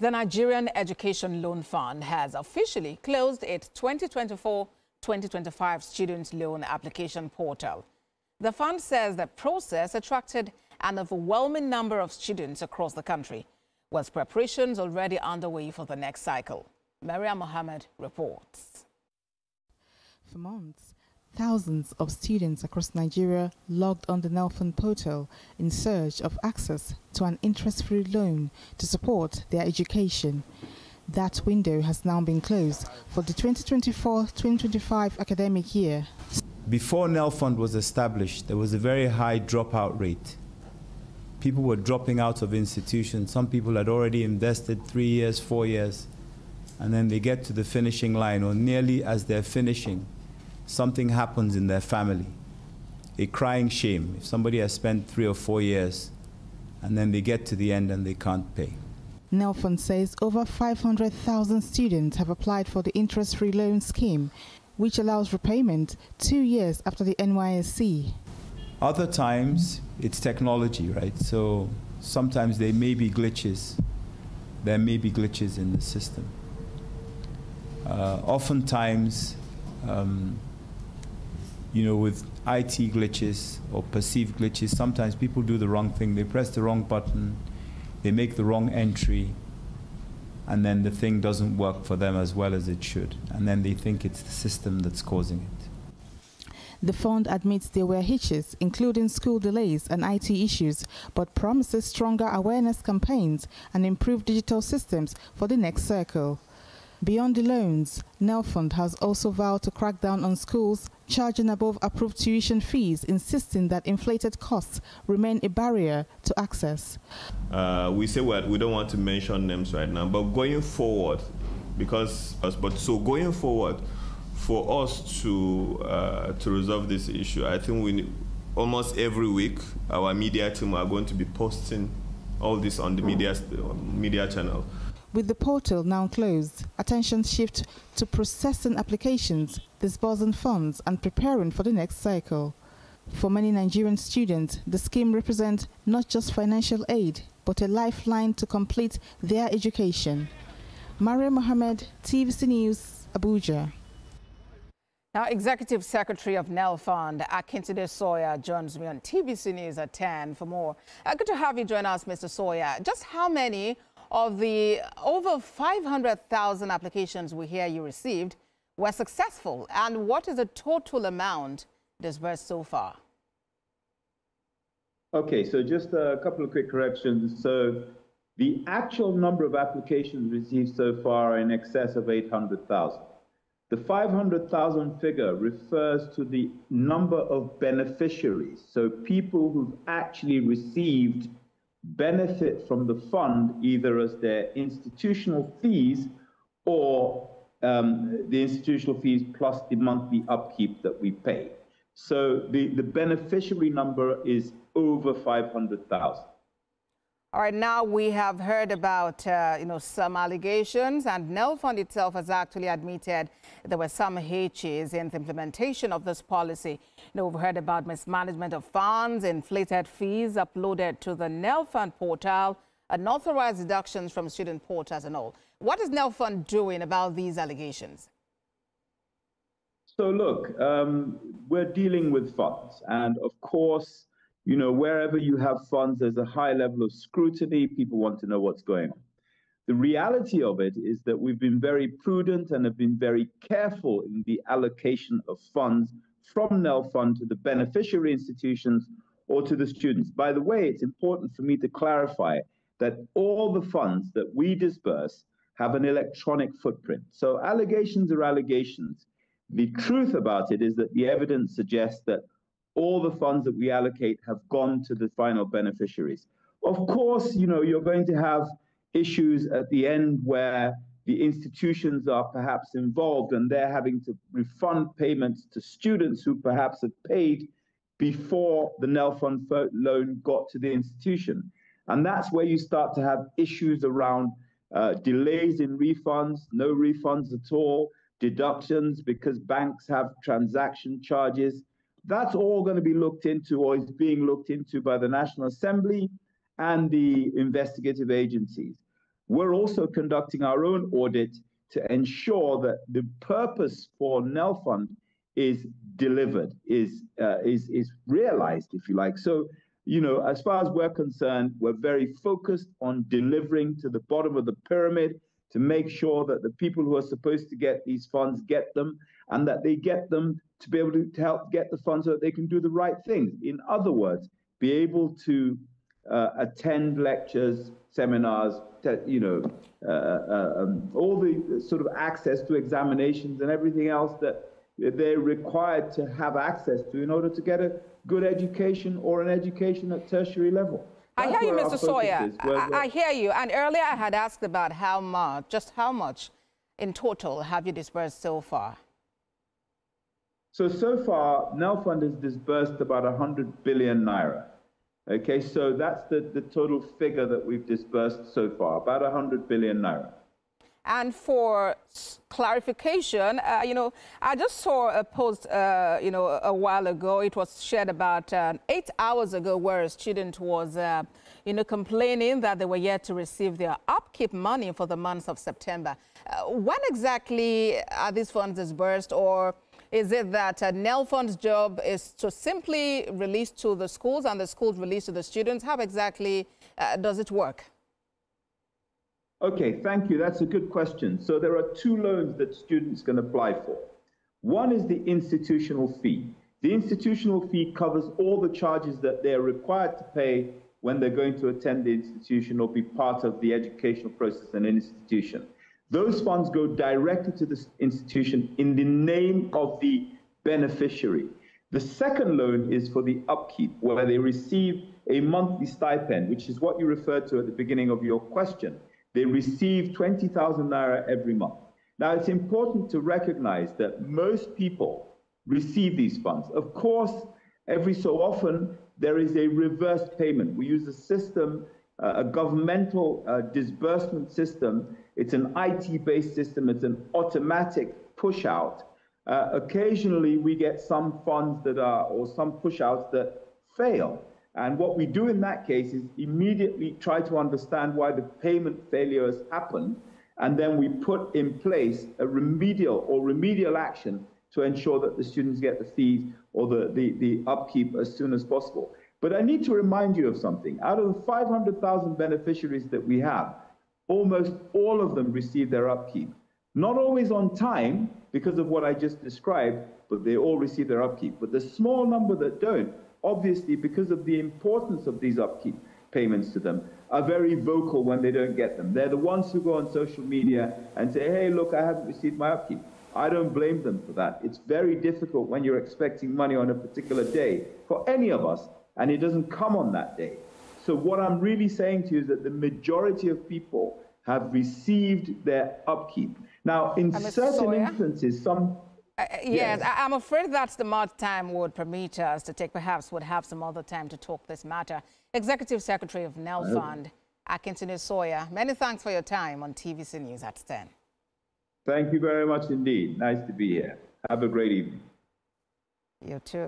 The Nigerian Education Loan Fund has officially closed its 2024-2025 student loan application portal. The fund says the process attracted an overwhelming number of students across the country, with preparations already underway for the next cycle. Maria Mohammed reports. For months, thousands of students across Nigeria logged on the NELFUND portal in search of access to an interest-free loan to support their education. That window has now been closed for the 2024-2025 academic year. Before NELFUND was established, there was a very high dropout rate. People were dropping out of institutions. Some people had already invested 3 years, 4 years, and then they get to the finishing line, or nearly as they're finishing, something happens in their family. A crying shame if somebody has spent 3 or 4 years and then they get to the end and they can't pay. NELFUND says over 500,000 students have applied for the interest-free loan scheme, which allows repayment 2 years after the NYSC. Other times, it's technology, right? So sometimes there may be glitches. There may be glitches in the system. Oftentimes, with IT glitches or perceived glitches, sometimes people do the wrong thing. They press the wrong button, they make the wrong entry, and then the thing doesn't work for them as well as it should. And then they think it's the system that's causing it. The fund admits there were hitches, including school delays and IT issues, but promises stronger awareness campaigns and improved digital systems for the next cycle. Beyond the loans, NELFUND has also vowed to crack down on schools charging above approved tuition fees, insisting that inflated costs remain a barrier to access. We say we don't want to mention names right now, but going forward, going forward, for us to resolve this issue, I think we need, almost every week, our media team are going to be posting all this on the media channel. With the portal now closed, attention shifts to processing applications, disbursing funds, and preparing for the next cycle. For many Nigerian students, the scheme represents not just financial aid, but a lifeline to complete their education. Maria Mohammed, TVC News, Abuja. Now, Executive Secretary of NELFUND, Akintide Sawyer, joins me on TVC News at 10 for more. Good to have you join us, Mr. Sawyer. Just how many of the over 500,000 applications we hear you received were successful, and what is the total amount disbursed so far? Okay, so just a couple of quick corrections. So the actual number of applications received so far are in excess of 800,000. The 500,000 figure refers to the number of beneficiaries, so people who've actually received benefit from the fund, either as their institutional fees or the institutional fees plus the monthly upkeep that we pay. So the beneficiary number is over 500,000. All right, now we have heard about, some allegations, and NELFUND itself has actually admitted there were some hitches in the implementation of this policy. We've heard about mismanagement of funds, inflated fees uploaded to the NELFUND portal, unauthorized deductions from student portals and all. What is NELFUND doing about these allegations? So look, we're dealing with funds, and of course, wherever you have funds, there's a high level of scrutiny. People want to know what's going on. The reality of it is that we've been very prudent and have been very careful in the allocation of funds from NELFUND to the beneficiary institutions or to the students. By the way, it's important for me to clarify that all the funds that we disburse have an electronic footprint. So allegations are allegations. The truth about it is that the evidence suggests that all the funds that we allocate have gone to the final beneficiaries. Of course, you're going to have issues at the end where the institutions are perhaps involved and they're having to refund payments to students who perhaps have paid before the NELFUND loan got to the institution. And that's where you start to have issues around delays in refunds, no refunds at all, deductions because banks have transaction charges. That's all going to be looked into, or is being looked into by the National Assembly and the investigative agencies. we're also conducting our own audit to ensure that the purpose for NELFUND is delivered, is realized, if you like. So, as far as we're concerned, we're very focused on delivering to the bottom of the pyramid to make sure that the people who are supposed to get these funds get them, and that they get them to be able to help get the funds so that they can do the right things. In other words, be able to attend lectures, seminars, all the sort of access to examinations and everything else that they're required to have access to in order to get a good education or an education at tertiary level. I hear you, Mr. Sawyer. I hear you. And earlier I had asked about how much in total have you disbursed so far? So far, NELFUND has disbursed about 100 billion naira. Okay, so that's the total figure that we've disbursed so far, about 100 billion naira. And for clarification, I just saw a post, a while ago. It was shared about 8 hours ago, where a student was, complaining that they were yet to receive their upkeep money for the month of September. When exactly are these funds disbursed, or is it that NELFUND's job is to simply release to the schools and the schools release to the students? How exactly does it work? Okay, thank you. That's a good question. So there are two loans that students can apply for. One is the institutional fee. The institutional fee covers all the charges that they're required to pay when they're going to attend the institution or be part of the educational process in an institution. Those funds go directly to the institution in the name of the beneficiary. The second loan is for the upkeep, where they receive a monthly stipend, which is what you referred to at the beginning of your question. They receive 20,000 naira every month. Now, it's important to recognize that most people receive these funds. Of course, every so often, there is a reverse payment. We use a system, a governmental disbursement system. It's an IT-based system. It's an automatic push-out. Occasionally, we get some funds that are, or some push-outs that fail. And what we do in that case is immediately try to understand why the payment failure has happened, and then we put in place a remedial action to ensure that the students get the fees or the upkeep as soon as possible. But I need to remind you of something. Out of the 500,000 beneficiaries that we have, almost all of them receive their upkeep. Not always on time because of what I just described, but they all receive their upkeep. But the small number that don't, obviously, because of the importance of these upkeep payments to them, are very vocal when they don't get them. They're the ones who go on social media and say, hey, look, I haven't received my upkeep. I don't blame them for that. It's very difficult when you're expecting money on a particular day for any of us, and it doesn't come on that day. So what I'm really saying to you is that the majority of people have received their upkeep. Now, in certain instances, some... Yes, I'm afraid that's the much time would permit us to take. Perhaps would have some other time to talk this matter. Executive Secretary of NELFUND, Akintoni Sawyer, many thanks for your time on TVC News at 10. Thank you very much indeed. Nice to be here. Have a great evening. You too.